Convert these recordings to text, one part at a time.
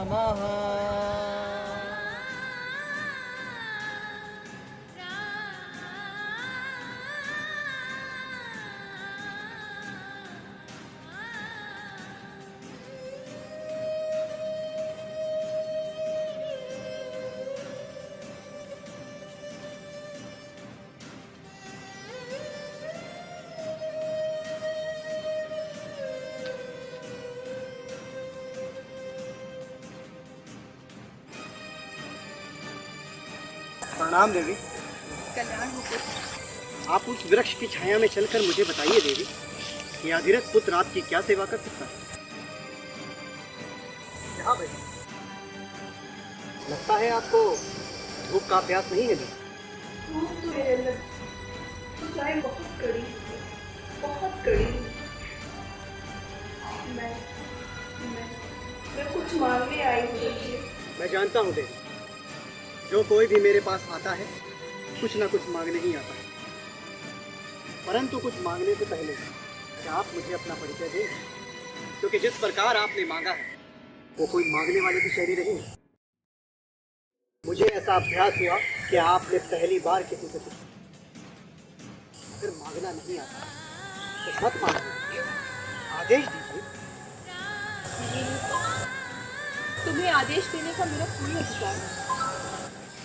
नमः। प्रणाम देवी। कल्याण हो पुत्र। आप उस वृक्ष की छाया में चलकर मुझे बताइए देवी, ये अधिरथ पुत्र आपकी क्या सेवा कर सकता है? यहाँ बैठे। लगता है आपको धूप का अभ्यास नहीं है देवी। धूप तो मेरे अंदर ऊंचाई बहुत कड़ी है, बहुत कड़ी है। मैं कुछ मांगने आई हूँ तुझसे। मैं जानता हूँ देवी, जो कोई भी मेरे पास आता है कुछ ना कुछ मांगने ही आता है, परंतु कुछ मांगने से पहले क्या आप मुझे अपना परिचय दें, क्योंकि जिस प्रकार आपने मांगा है वो कोई मांगने वाले की शैली नहीं है। मुझे ऐसा अभ्यास हुआ कि आपने पहली बार किसी से कुछ अगर मांगना नहीं आता तो मत मांगिए, आदेश दीजिए। तुम्हें आदेश देने का मेरा कोई अधिकार नहीं।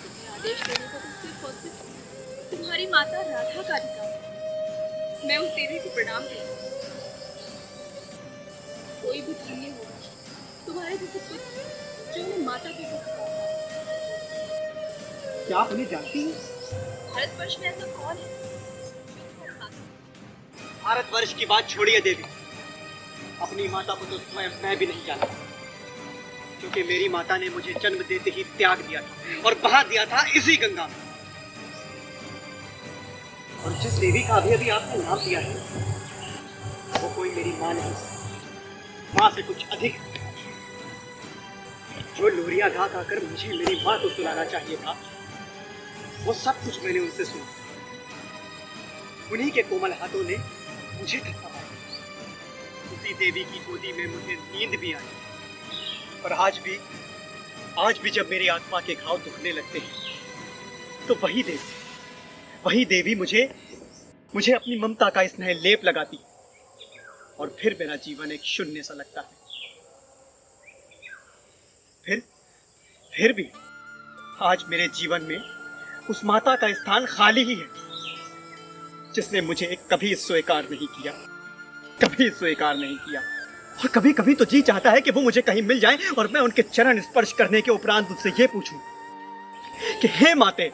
तुम्हें आदेश देने का तो सिर्फ और सिर्फ तुम्हारी माता राधा का अधिकार है। मैं उस देवी को प्रणाम करती हूँ। कोई भी धन्य होगा तुम्हारे जैसे पुत्र जो उन्हें माता पिता पुकारता है। क्या आप उन्हें जानती हैं? भारतवर्ष में ऐसा कौन है जो तुम्हारी माता? भारतवर्ष की बात छोड़िए देवी, अपनी माता को तो स्वयं मैं भी नहीं जानता, क्योंकि मेरी माता ने मुझे जन्म देते ही त्याग दिया था और बहा दिया था इसी गंगा में। और जिस देवी का अभी आपने नाम लिया है वो कोई मेरी माँ नहीं, माँ से कुछ अधिक। जो लोरिया गा गाकर मुझे मेरी माँ को सुनाना चाहिए था वो सब कुछ मैंने उनसे सुना। उन्हीं के कोमल हाथों ने मुझे थपथपाया। उसी देवी की गोदी में मुझे नींद भी आई। और आज भी जब मेरी आत्मा के घाव दुखने लगते हैं तो वही देवी मुझे अपनी ममता का स्नेह लेप लगाती और फिर मेरा जीवन एक शून्य सा लगता है। फिर भी आज मेरे जीवन में उस माता का स्थान खाली ही है जिसने मुझे कभी स्वीकार नहीं किया, कभी स्वीकार नहीं किया। और कभी कभी तो जी चाहता है कि वो मुझे कहीं मिल जाए और मैं उनके चरण स्पर्श करने के उपरांत उनसे ये पूछूं कि हे माते,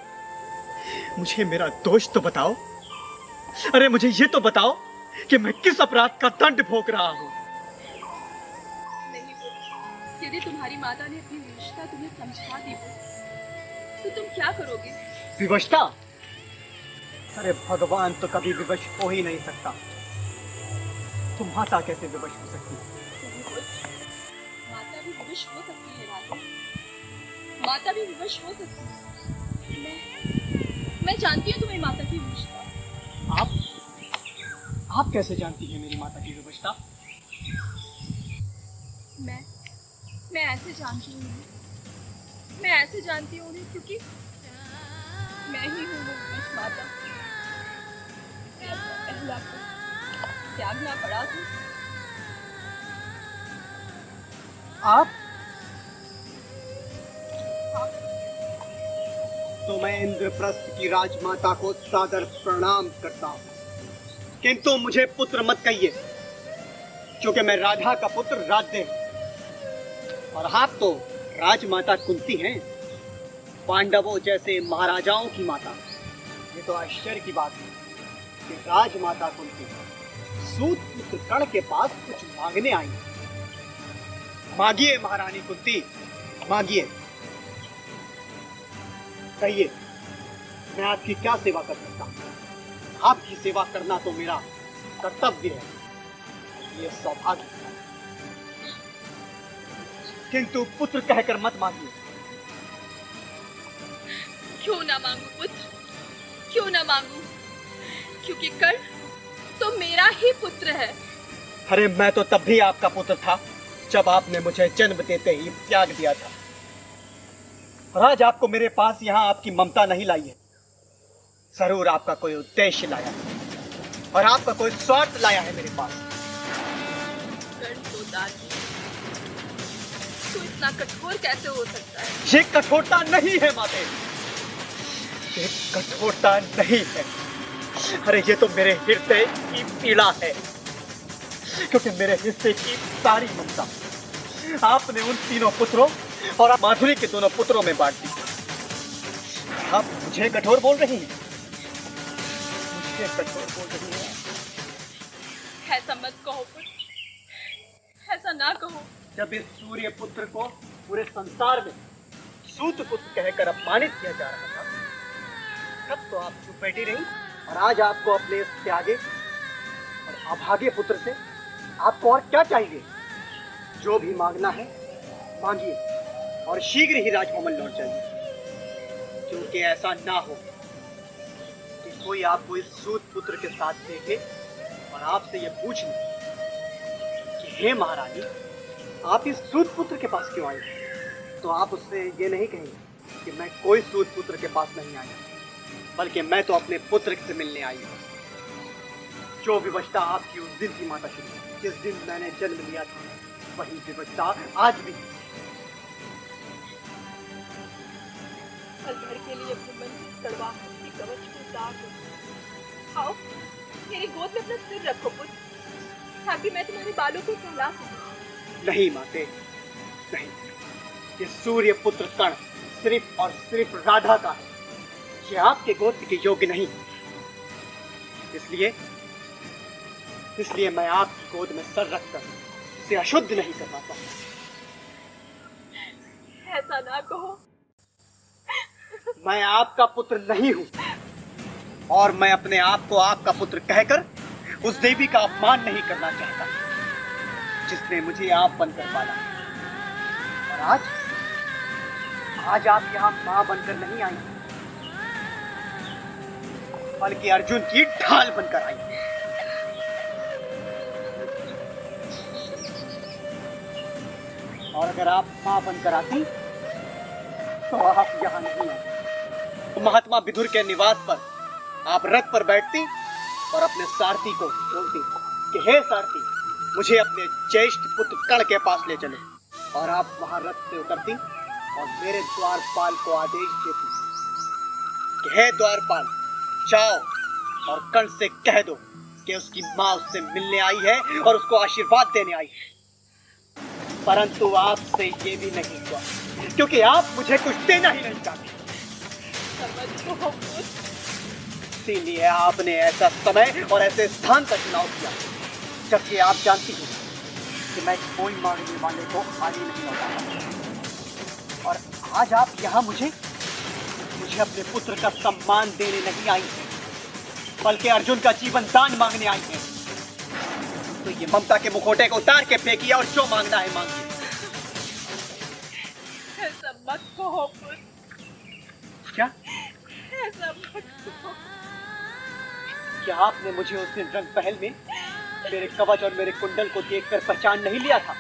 मुझे मेरा दोष तो बताओ। अरे मुझे ये तो बताओ कि मैं किस अपराध का दंड भोग रहा हूं। नहीं पुत्र, यदि तुम्हारी माता ने अपनी विवशता तुम्हें समझा दी तो तुम क्या करोगे? विवशता? अरे भगवान तो कभी विवश हो ही नहीं सकता, तो माता कैसे विवश हो सकती है? माता भी विवश हो सकती है राधा, माता भी विवश हो सकती है। मैं जानती हूँ तुम्हें माता की विवशता। आप कैसे जानती हैं मेरी माता की विवशता? मैं ऐसे जानती हूँ, मैं ऐसे जानती हूँ उन्हें क्योंकि मैं ही हूँ वो विवश माता। इसे अपना पहला पुत्र त्यागना पड़ा था। आप? तो मैं इंद्रप्रस्थ की राजमाता को सादर प्रणाम करता हूँ, किंतु मुझे पुत्र मत कहिए, क्योंकि मैं राधा का पुत्र राधे हूं और आप तो राजमाता कुंती हैं, पांडवों जैसे महाराजाओं की माता। ये तो आश्चर्य की बात है कि राजमाता कुंती सूत पुत्र कर्ण के पास कुछ मांगने आई। मांगिए महारानी कुंती, मांगिए। कहिए, मैं आपकी क्या सेवा कर सकता हूँ? आपकी सेवा करना तो मेरा कर्तव्य है, ये सौभाग्य है। किंतु पुत्र कहकर मत मांगिए। क्यों ना मांगू पुत्र, क्यों ना मांगू? क्योंकि कर्ण तो मेरा ही पुत्र है। अरे मैं तो तब भी आपका पुत्र था जब आपने मुझे जन्म देते ही त्याग दिया था। और आज आपको मेरे पास यहाँ आपकी ममता नहीं लाई है, जरूर आपका कोई उद्देश्य लाया है और आपका कोई स्वार्थ लाया है मेरे पास। तो दादी, तू इतना कठोर कैसे हो सकता है? ये कठोरता नहीं है माते, ये कठोरता नहीं है। अरे ये तो मेरे हृदय की पीड़ा है, क्योंकि मेरे हिस्से की सारी ममता आपने उन तीनों पुत्रों और माधुरी के दोनों पुत्रों में बांट दी। आप मुझे कठोर बोल रही हैं, मुझे कठोर बोल रही हैं। ऐसा मत कहो पुत्र, ऐसा ना कहो। जब इस सूर्य पुत्र को पूरे संसार में सूत पुत्र कहकर अपमानित किया जा रहा था, तब तो आप चुप बैठी रही। और आज आपको अपने इस त्यागे और अभागे पुत्र से आपको और क्या चाहिए? जो भी मांगना है मांगिए और शीघ्र ही राजभवन लौट जाइए, क्योंकि ऐसा ना हो कि कोई आपको इस सूत पुत्र के साथ देखे और आपसे ये पूछ ले कि हे महारानी, आप इस सूत पुत्र के पास क्यों आई? तो आप उससे ये नहीं कहेंगे कि मैं कोई सूत पुत्र के पास नहीं आया, बल्कि मैं तो अपने पुत्र से मिलने आई हूँ। जो विवशता आपकी उस दिन की माता श्री, जिस दिन मैंने जन्म लिया था, वही विवशता आज भी। हर घर के लिए अपने मन की कड़वाहट की कवच को उतार दो। आओ मेरी गोद में अपना सिर रखो पुत्र, ताकि मैं तुम्हारे बालों को सहला सकूं। नहीं माते, नहीं। ये सूर्य पुत्र कण सिर्फ और सिर्फ राधा का है, ये आपके गोद के योग्य नहीं। इसलिए मैं आपकी गोद में सर रखकर इसे अशुद्ध नहीं करना चाहता। ऐसा ना कहो। मैं आपका पुत्र नहीं हूं और मैं अपने आप को आपका पुत्र कहकर उस देवी का अपमान नहीं करना चाहता जिसने मुझे आप बनकर पाला। और आज आप यहाँ मां बनकर नहीं आई, बल्कि अर्जुन की ढाल बनकर आई। और अगर आप मां बनकर आती तो आप यहाँ नहीं आते। महात्मा विदुर के निवास पर आप रथ पर बैठती और अपने सारथी को बोलती कि हे सारथी, मुझे अपने ज्येष्ठ पुत्र कर्ण के पास ले चलो। और आप वहां रथ से उतरती और मेरे द्वारपाल को आदेश देती कि हे द्वारपाल, जाओ और कर्ण से कह दो कि उसकी माँ उससे मिलने आई है और उसको आशीर्वाद देने आई है। परंतु आपसे ये भी नहीं हुआ, क्योंकि आप मुझे कुछ देना ही नहीं चाहते। इसीलिए आपने ऐसा समय और ऐसे स्थान का चुनाव किया, जबकि आप जानती हैं कि मैं कोई मांगने वाले को खाली नहीं लौटाता। और आज आप यहाँ मुझे अपने पुत्र का सम्मान देने नहीं आई हैं, बल्कि अर्जुन का जीवन दान मांगने आई हैं। तो ये ममता के मुखौटे को उतार के फेंकिए और जो मांगना है मांगिए। ऐसा मत कहो पुत्र। क्या? ऐसा मत कहो। क्या आपने मुझे उस दिन रंग पहल में मेरे कवच और मेरे कुंडल को देखकर पहचान नहीं लिया था?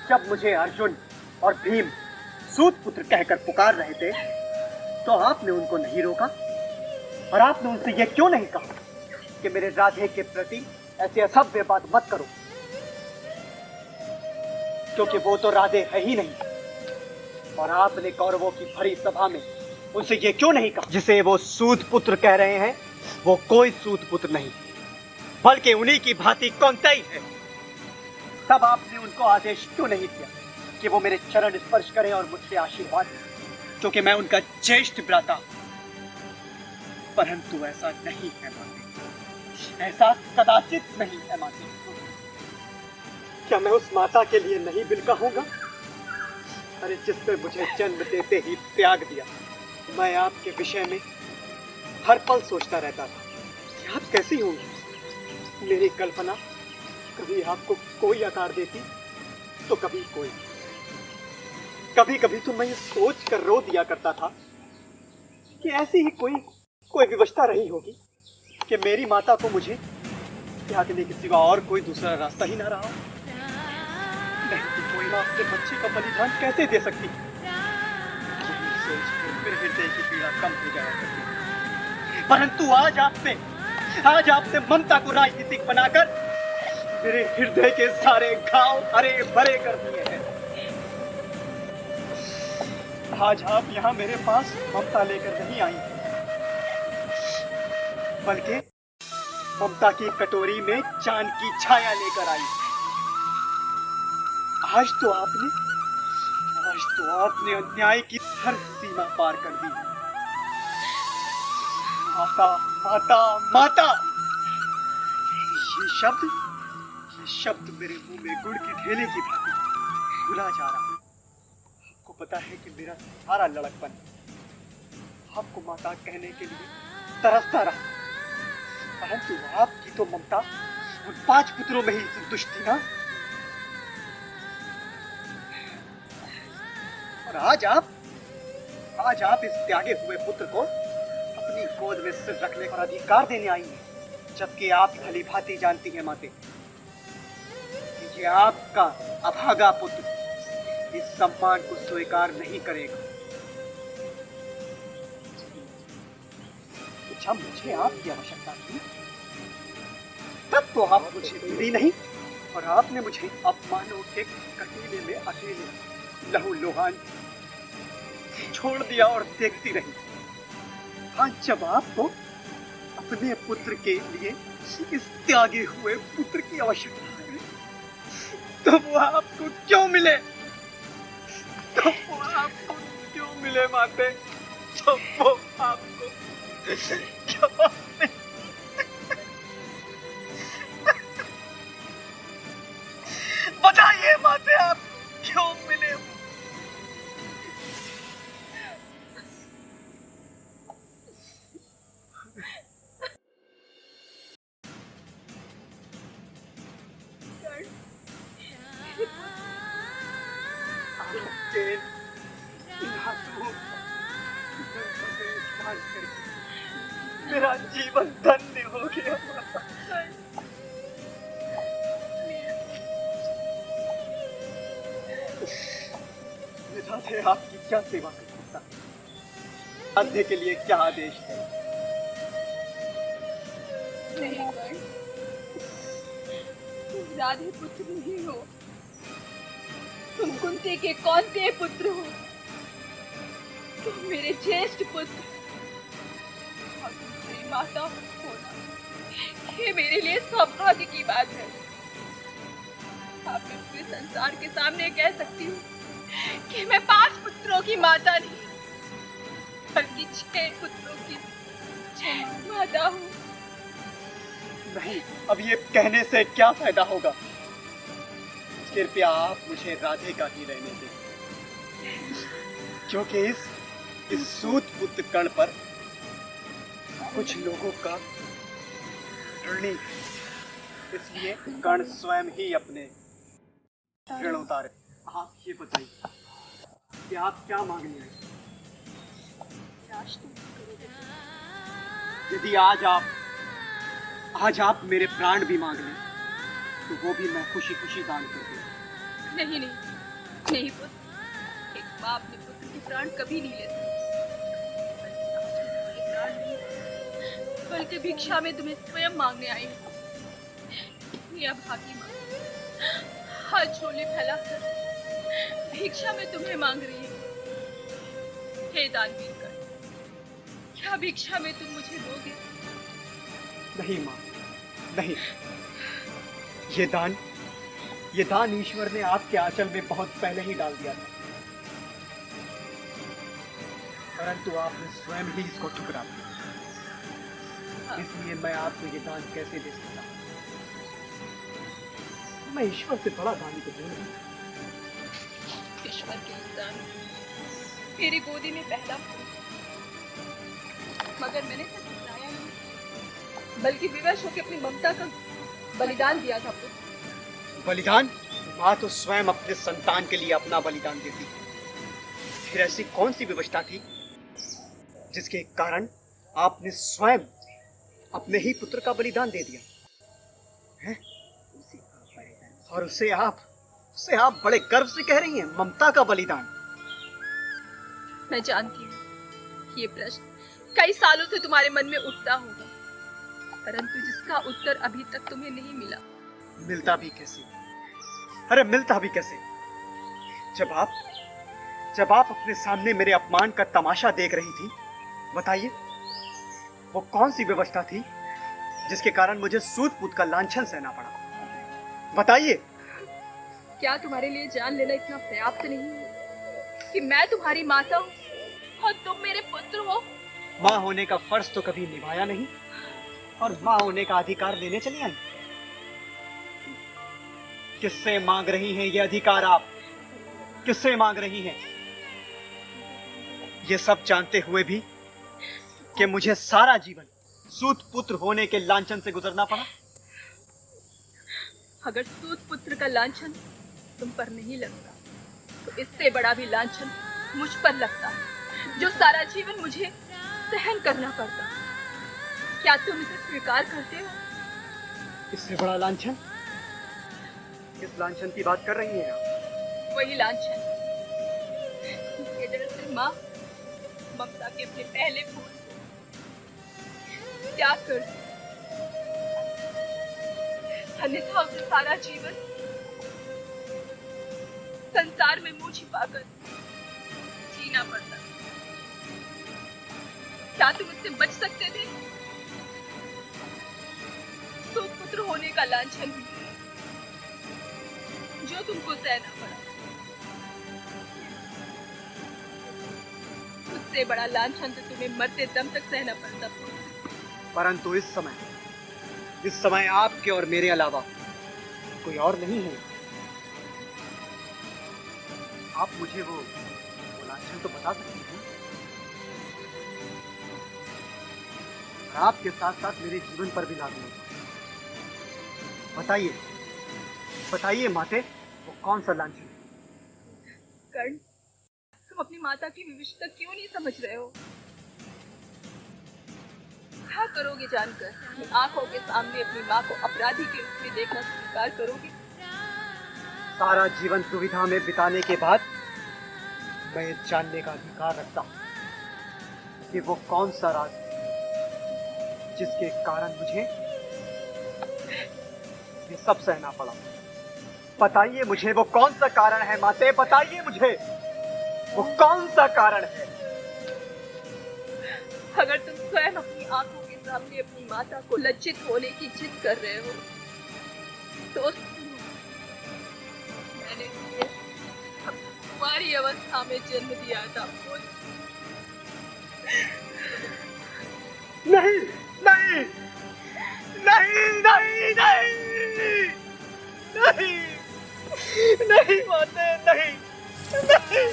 जब मुझे अर्जुन और भीम सूत पुत्र कहकर पुकार रहे थे, तो आपने उनको नहीं रोका और आपने उनसे यह क्यों नहीं कहा कि मेरे राधे के प्रति ऐसे असभ्य बात मत करो, क्योंकि वो तो राधे है ही नहीं। और आपने कौरवों की भरी सभा में उनसे ये क्यों नहीं कहा जिसे वो सूत पुत्र कह रहे हैं वो कोई सूत पुत्र नहीं, बल्कि उन्हीं की भांति कौनतई है। तब आपने उनको आदेश क्यों नहीं दिया कि वो मेरे चरण स्पर्श करें और मुझसे आशीर्वाद दें, क्योंकि मैं उनका ज्येष्ठ भ्राता। परंतु ऐसा नहीं है माते, ऐसा कदाचित नहीं है माते। क्या मैं उस माता के लिए नहीं बिलका होगा? अरे जिसने मुझे जन्म देते ही त्याग दिया। मैं आपके विषय में हर पल सोचता रहता था कि आप कैसी होंगी। मेरी कल्पना कभी आपको कोई आकार देती तो कभी कोई। कभी कभी तो मैं ये सोच कर रो दिया करता था कि ऐसी ही कोई विवशता रही होगी कि मेरी माता को मुझे त्यागने के सिवा और कोई दूसरा रास्ता ही ना रहा। नहीं तो कोई माँ अपने बच्चे का बलिदान कैसे दे सकती? यही सोच के मेरे हृदय की पीड़ा कम हो जाया करती। परंतु आज आपने ममता को राजनीतिक बनाकर मेरे हृदय के सारे घाव हरे भरे कर दिए हैं। आज आप यहाँ मेरे पास ममता लेकर नहीं आई, बल्कि ममता की कटोरी में चांद की छाया लेकर आई। आज तो आपने अन्याय की हर सीमा पार कर दी। माता माता माता, ये शब्द मेरे मुंह में गुड़ की ढेले की भांति घुला जा रहा है। आपको पता है कि मेरा सारा लड़कपन आपको माता कहने के लिए तरसता रहा, परंतु आपकी तो ममता उन 5 पुत्रों में ही संतुष्ट थी ना। और आज आप इस त्यागे हुए पुत्र को अपनी गोद में सिर रखने का अधिकार देने आई हैं, जबकि आप भली भांति जानती हैं माते कि ये आपका अभागा पुत्र इस सम्मान को स्वीकार नहीं करेगा। अच्छा, मुझे आपकी आवश्यकता थी तब तो आप मुझे मिली नहीं, और आपने मुझे अपमानों के कटीले में अकेले लहूलुहान छोड़ दिया और देखती रही। आज जब आपको अपने पुत्र के लिए इस त्यागे हुए पुत्र की आवश्यकता है, तो वो आपको क्यों मिले? माते? तो वो आपको क्यों मिले? बताइए माते, आप क्यों मिले? मेरा जीवन धन्य हो गया। राधे, आपकी क्या सेवा कर सकता? राधे के लिए क्या आदेश है? नहीं कर्ण, तुम राधे पुत्र नहीं हो, तुम कुंती के कौनते पुत्र हो। तुम मेरे ज्येष्ठ पुत्र और तुम्हारी माता होना, ये मेरे लिए सौभाग्य की बात है। आप मैं पूरे संसार के सामने कह सकती हूँ कि मैं 5 पुत्रों की माता नहीं, बल्कि 6 पुत्रों की माता हूँ। नहीं, अब ये कहने से क्या फायदा होगा? कृपया आप मुझे राधे का ही रहने दें, क्योंकि इस सूत पुत्र कर्ण पर कुछ लोगों का ऋणी है, इसलिए कर्ण स्वयं ही अपने ऋण उतारे। आप ये बताइए कि आप क्या मांगने आए? यदि आज आप मेरे प्राण भी मांग लें, तो वो भी मैं खुशी खुशी दान कर दूं। नहीं नहीं नहीं पुत्र, एक बाप ने पुत्र के प्राण कभी नहीं ले सकते। बल्कि भिक्षा में तुम्हें स्वयं मांगने आई हूँ। यह भागी माँ हाथ झोले फैलाकर भिक्षा में तुम्हें मांग रही है। हे दानवीर कर्ण, क्या भिक्षा में तुम मुझे दोगे? नहीं माँ, नहीं। ये दान ईश्वर ने आपके आंचल में बहुत पहले ही डाल दिया था, परंतु आपने स्वयं ही इसको ठुकरा दिया। इसलिए मैं आपको ये दान कैसे दे सकता? मैं ईश्वर से बड़ा दानी तो हूं नहीं। ईश्वर के इस दान मेरी गोदी में पहला फूल, मगर मैंने सब ठुकराया नहीं, बल्कि विवश होकर अपनी ममता का बलिदान दिया था। बलिदान? माँ तो स्वयं अपने संतान के लिए अपना बलिदान देती है। फिर ऐसी कौन सी विवशता थी जिसके कारण आपने स्वयं अपने ही पुत्र का बलिदान दे दिया है? और उसे आप बड़े गर्व से कह रही हैं ममता का बलिदान। मैं जानती हूँ ये प्रश्न कई सालों से तुम्हारे मन में उठता होगा, परंतु जिसका उत्तर अभी तक तुम्हें नहीं मिला। मिलता भी कैसे? अरे मिलता भी कैसे? जब आप अपने सामने मेरे अपमान का तमाशा देख रही थी, बताइए वो कौन सी व्यवस्था थी जिसके कारण मुझे सूत-पूत का लांछन सहना पड़ा? बताइए। क्या तुम्हारे लिए जान लेना इतना पर्याप्त नहीं है कि मैं तुम्हारी माता हूँ और तुम मेरे पुत्र हो? माँ होने का फर्ज तो कभी निभाया नहीं और माँ होने का अधिकार लेने चली आई। किससे मांग रही हैं ये अधिकार आप? किससे मांग रही हैं? ये सब जानते हुए भी कि मुझे सारा जीवन सूत पुत्र होने के लांछन से गुजरना पड़ा। अगर सूत पुत्र का लांछन तुम पर नहीं लगता तो इससे बड़ा भी लांछन मुझ पर लगता है, जो सारा जीवन मुझे सहन करना पड़ता। क्या तुम इसे स्वीकार करते हो? इससे बड़ा लांछन? किस लांछन की बात कर रही हैं आप? वही लांछन जिसके डर से माँ ममता के अपने पहले फूल त्याग कर दी, अन्यथा उसे सारा जीवन संसार में मुंह छिपाकर जीना पड़ता। क्या तुम इससे बच सकते थे? सूत पुत्र होने का लांछन भी जो तुमको सहना पड़ा, उससे बड़ा लांछन तो तुम्हें मरते दम तक सहना पड़ता। परंतु इस समय आपके और मेरे अलावा कोई और नहीं है। आप मुझे वो लांछन तो बता सकती हैं। आपके साथ साथ मेरे जीवन पर भी लागू होगा। बताइए माते, वो कौन सा लांछन है? कर्ण, तुम अपनी माता की विविधता क्यों नहीं समझ रहे हो? क्या करोगे जानकर? अपनी आंखों के सामने अपनी माँ को अपराधी के रूप में देखना स्वीकार करोगे? सारा जीवन दुविधा में बिताने के बाद मैं ये जानने का अधिकार रखता हूँ कि वो कौन सा राज है जिसके कारण मुझे ये सब सहना पड़ा। बताइए मुझे वो कौन सा कारण है माते, बताइए मुझे वो कौन सा कारण है। अगर तुम स्वयं अपनी आंखों के सामने अपनी माता को लज्जित होने की जिद कर रहे हो तो मैंने तुम्हें तुम्हारी अवस्था में जन्म दिया था। नहीं नहीं नहीं नहीं नहीं नहीं नहीं माते, नहीं नहीं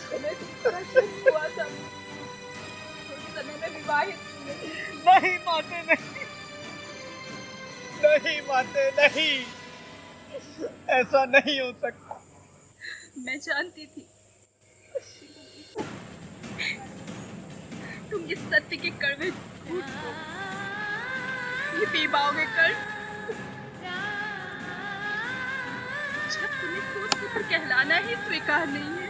समय तुम्हारा जन्म हुआ था, उस समय में विवाहित नहीं माते, नहीं माते, नहीं, ऐसा नहीं हो सकता। मैं जानती थी तुम इस सत्य के कड़वे झूठ को ये पी पाओगे। कर जब तुम्हें सूत पुत्र कहलाना ही स्वीकार नहीं है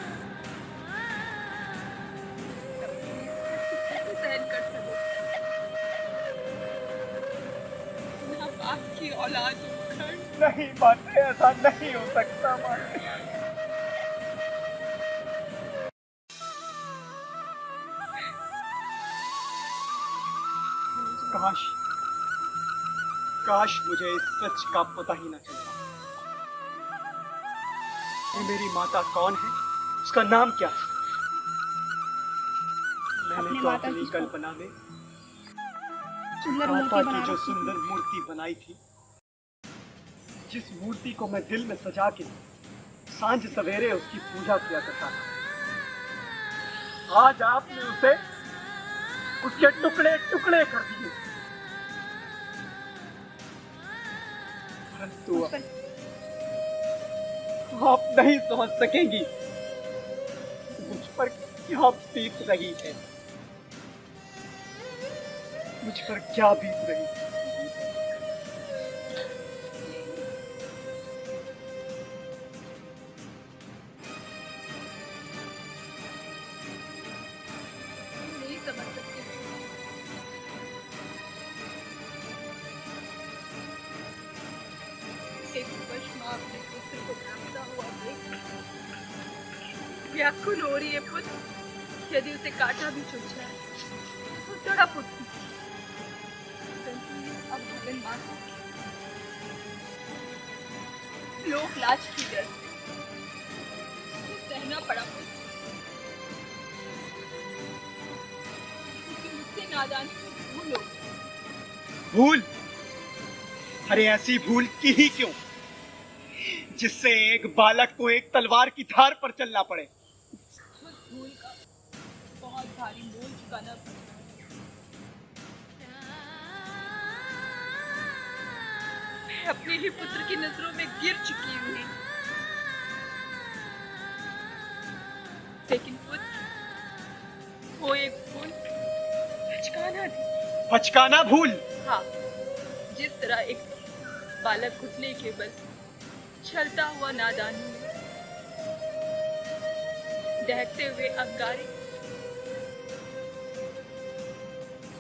तब तुम इस सत्य कैसे सहन कर सकोगे? ना बाप की औलाद होकर। नहीं माते, ऐसा नहीं हो सकता माते। काश मुझे इस सच का पता ही न चलता। ये मेरी माता कौन है, उसका नाम क्या है? मैंने तो अपनी कल्पना में माता की जो सुंदर मूर्ति बनाई थी, जिस मूर्ति को मैं दिल में सजा के सांझ सवेरे उसकी पूजा किया करता था, आज आपने उसे उसके टुकड़े टुकड़े कर दिए। परंतु आप नहीं समझ सकेंगी मुझ पर क्या बीत रही है। मुझ पर क्या बीत रही। नहीं समझ सकती। एक विवश माँ अपने पुत्र को भागता हुआ देख व्याकुल हो रही है। पुत्र यदि उसे काटा भी चुभ जाए तो तड़प उठती। परंतु इस अभागन माँ को लोक लाज की डर से सहना पड़ा। क्योंकि मुझसे नादानी को भूल हो गई। भूल? अरे ऐसी भूल की ही क्यों जिससे एक बालक को एक तलवार की धार पर चलना पड़े। उस भूल का बहुत भारी मोल चुकाना पड़ा। मैं अपने ही पुत्र की नजरों में गिर चुकी हूँ। लेकिन पुत्र वो एक भूल बचकाना थी। बचकाना भूल? हाँ, जिस तरह एक बालक घुटने के बल चलता हुआ नादानी में दहकते हुए अंगारे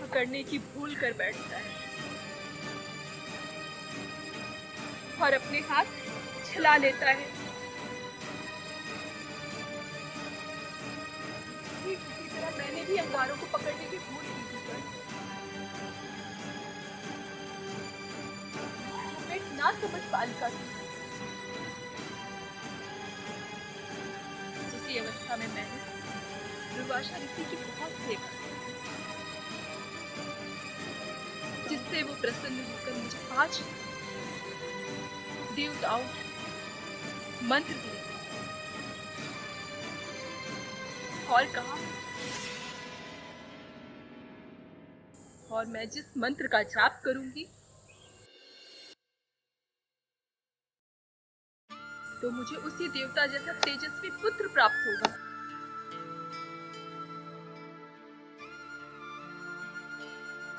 पकड़ने की भूल कर बैठता है और अपने हाथ छला लेता है। ठीक इसी तरह मैंने भी अंगारों को पकड़ने की भूल की थी। मैं ना समझ बालिका थी। उसी अवस्था में मैंने दुर्वासा ऋषि की बहुत सेवा की, जिससे वो प्रसन्न होकर मुझे 5 देवताओं मंत्र दिए और कहा, और मैं जिस मंत्र का जाप करूंगी तो मुझे उसी देवता जैसा तेजस्वी पुत्र प्राप्त होगा।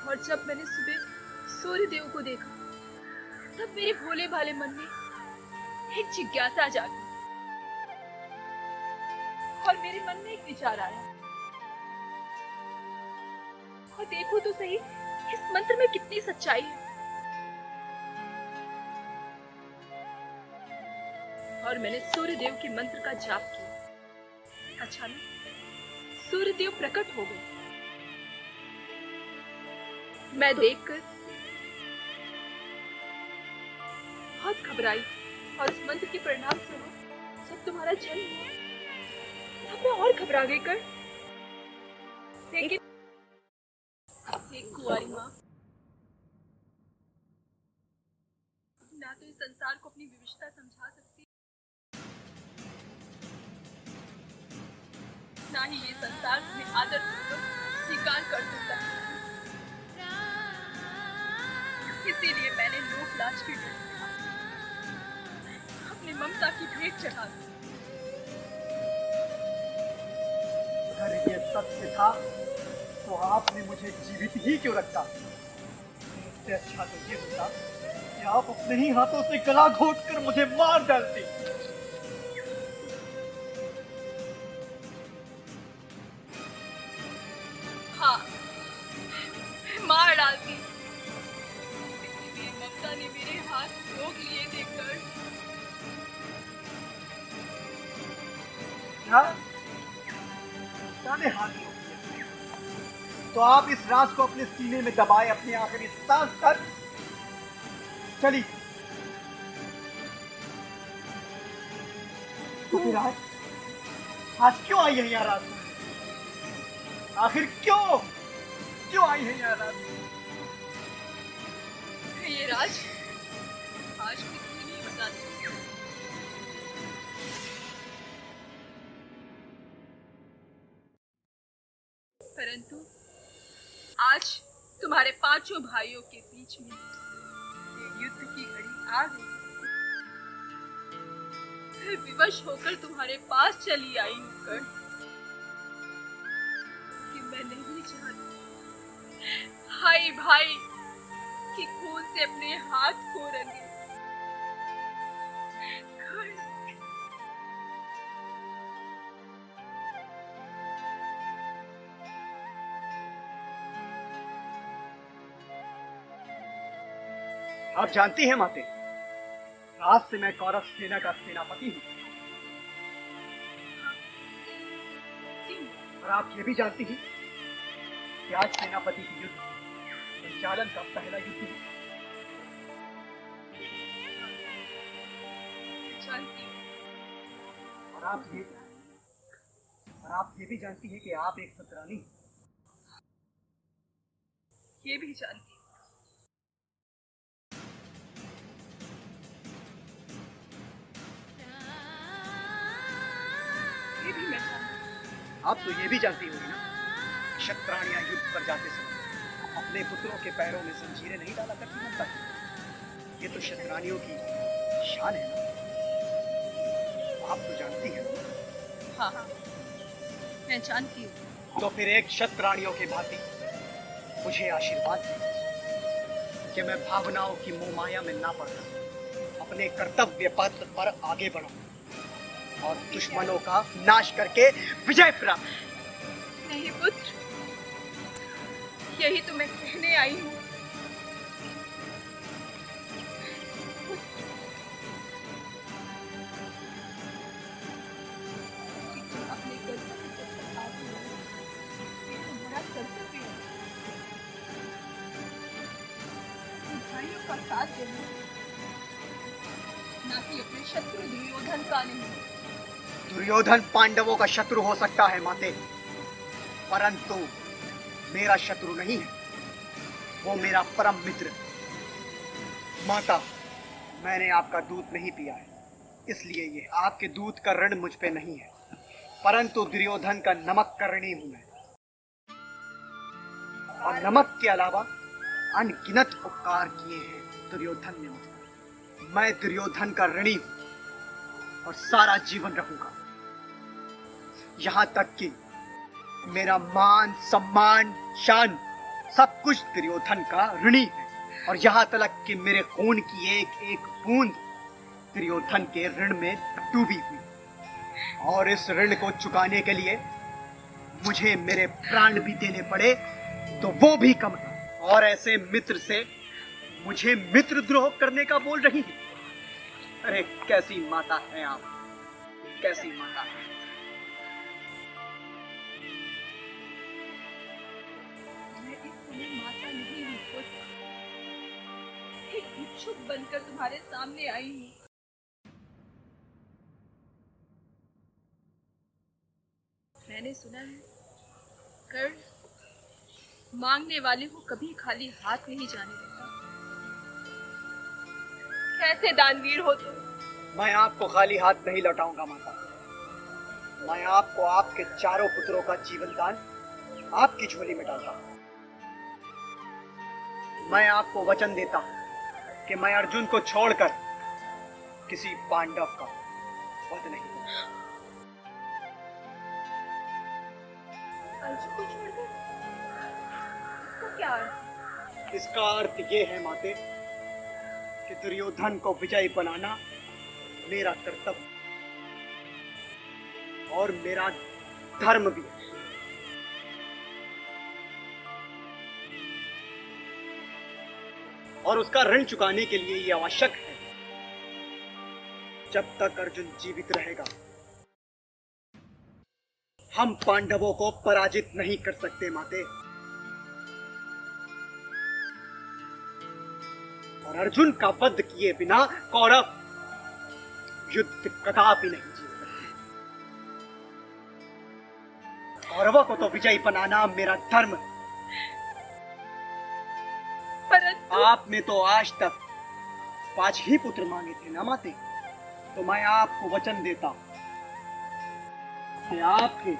और जब मैंने सुबह सूर्य देव को देखा तब मेरे भोले भाले मन में एक जिज्ञासा जागी और मेरे मन में एक विचार आया, और देखो तो सही इस मंत्र में कितनी सच्चाई है। और मैंने सूर्य देव के मंत्र का जाप किया। अचानक सूर्य देव प्रकट हो गए। मैं देखकर बहुत घबराई और उस मंत्र के परिणाम स्वरूप जब तुम्हारा जन्म हुआ तब मैं और घबरा गई कर। लेकिन एक कुंवारी माँ ना तो इस संसार को अपनी विविधता समझा सकती, ना ही ये संसार तुम्हें आदर पूर्वक स्वीकार कर सकता है। इसीलिए मैंने लोक लाज की डर से अपनी ममता की भेंट चढ़ा दी। अगर ये सत्य था तो आपने मुझे जीवित ही क्यों रखा? इससे अच्छा तो ये होता कि आप अपने ही हाथों से गला घोट कर मुझे मार डालती। हाँ, मार डालती। मेरी ममता ने मेरे हाथ रोक लिए देखकर। क्या? मैंने हाथ रोक दिया तो आप इस राज को अपने सीने में दबाए अपनी आखिरी सांस तक चली। तो फिर आज क्यों आई है यहाँ रात में? आखिर क्यों आई है यहाँ रात में? ये राज आज किसी नहीं बताती। परंतु आज तुम्हारे 5 भाइयों के बीच में ये युद्ध की घड़ी आ गई। मैं विवश होकर तुम्हारे पास चली आई हूँ कि मैं नहीं चाहती भाई भाई कि खून से अपने हाथ को रंगे। आप जानती हैं माते, आज से मैं कौरव सेना का सेनापति हूँ। और आप ये भी जानती हैं कि आज सेनापति की युद्ध संचालन का पहला युद्ध है। जानती हूँ। और आप ये भी जानती हैं कि आप एक सतरानी हैं। ये भी जानती हूँ। ये भी मैं जानती हूँ। आप तो ये भी जानती होगी ना, शतरानियां युद्ध पर जाते समय अपने पुत्रों के पैरों में जंजीरें नहीं डाला करती ममता। ये तो शतरानियों की शान है ना। आप तो जानती हैं ना। हाँ, मैं जानती हूँ। तो फिर एक शतरानियों के भांति मुझे आशीर्वाद दें कि मैं भावनाओं की मोहमाया में ना पड़कर अपने कर्तव्य पथ पर आगे बढ़ूं और दुश्मनों का नाश करके विजय प्राप्त। नहीं पुत्र, यही तो मैं कहने आई हूँ। अपने कर्तव्य पर आगे बढ़ो, ये तुम्हारा कर्तव्य है। भाइयों का साथ देना, ना कि अपने शत्रु दुर्योधन का नहीं। दुर्योधन पांडवों का शत्रु हो सकता है माते, परंतु मेरा शत्रु नहीं है। वो मेरा परम मित्र। माता, मैंने आपका दूध नहीं पिया है, इसलिए ये आपके दूध का ऋण मुझ पे नहीं है, परंतु दुर्योधन का नमक का ऋणी हूं मैं। और नमक के अलावा अनगिनत उपकार किए हैं दुर्योधन ने मुझ पर। मैं दुर्योधन का ऋणी हूं और सारा जीवन रहूंगा। यहां तक कि मेरा मान, सम्मान, शान सब कुछ दुर्योधन का ऋणी है। और यहां तक कि मेरे खून की एक एक बूंद दुर्योधन के ऋण में डूबी हुई। और इस ऋण को चुकाने के लिए मुझे मेरे प्राण भी देने पड़े तो वो भी कम है। और ऐसे मित्र से मुझे मित्रद्रोह करने का बोल रही है। अरे कैसी माता है आप, कैसी माता है। मैं इस समय माता नहीं हूँ पुत्र, एक भिक्षुक बनकर तुम्हारे सामने आई हूँ। मैंने सुना है कर्ण मांगने वाले को कभी खाली हाथ नहीं जाने देता। कैसे दानवीर हो तुम। मैं आपको खाली हाथ नहीं लौटाऊंगा माता। मैं आपको आपके चारों पुत्रों का जीवन दान आपकी झोली में डालता हूं। मैं आपको वचन देता हूं कि मैं अर्जुन को छोड़कर किसी पांडव का वध नहीं करूंगा। अर्जुन को छोड़कर इसका क्या अर्थ? इसका अर्थ ये है माते कि दुर्योधन को विजयी बनाना मेरा कर्तव्य और मेरा धर्म भी है। और उसका ऋण चुकाने के लिए यह आवश्यक है, जब तक अर्जुन जीवित रहेगा हम पांडवों को पराजित नहीं कर सकते माते। और अर्जुन का वध किए बिना कौरव युद्ध कदापि नहीं जीत सकते। कौरवों को तो विजयी बनाना मेरा धर्म है। परंतु आपने तो आज तक 5 ही पुत्र मांगे थे ना माते, तो मैं आपको वचन देता हूं कि आपके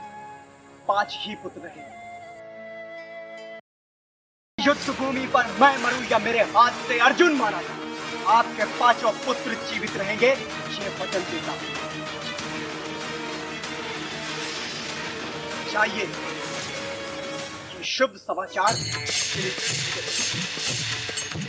5 ही पुत्र रहे। युद्ध भूमि पर मैं मरूं या मेरे हाथ से अर्जुन मारा जाए, आपके 5 पुत्र जीवित रहेंगे, ये वचन देता हूं। चाहिए तो शुभ समाचार मेरे जीवन में।